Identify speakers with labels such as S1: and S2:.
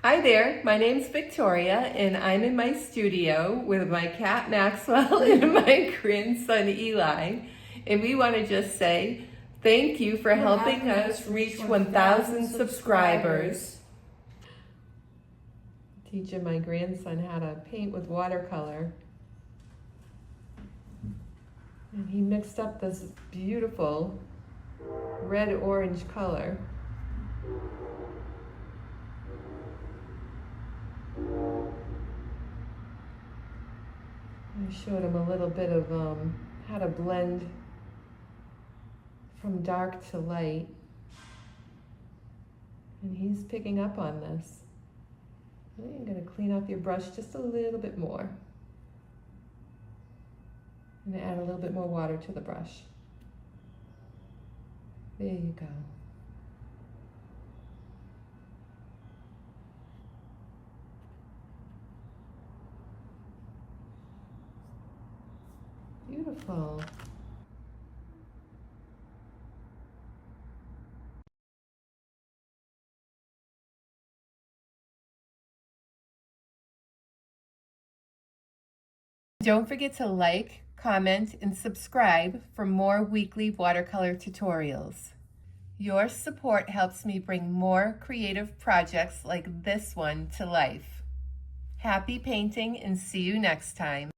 S1: Hi there, my name's Victoria and I'm in my studio with my cat Maxwell and my grandson Eli. And we want to just say thank you for helping us reach 1,000 subscribers. Teaching my grandson how to paint with watercolor. And he mixed up this beautiful red-orange color. I showed him a little bit of how to blend from dark to light. And he's picking up on this. I'm going to clean up your brush just a little bit more. I'm going to add a little bit more water to the brush. There you go. Beautiful. Don't forget to like, comment, and subscribe for more weekly watercolor tutorials. Your support helps me bring more creative projects like this one to life. Happy painting and see you next time.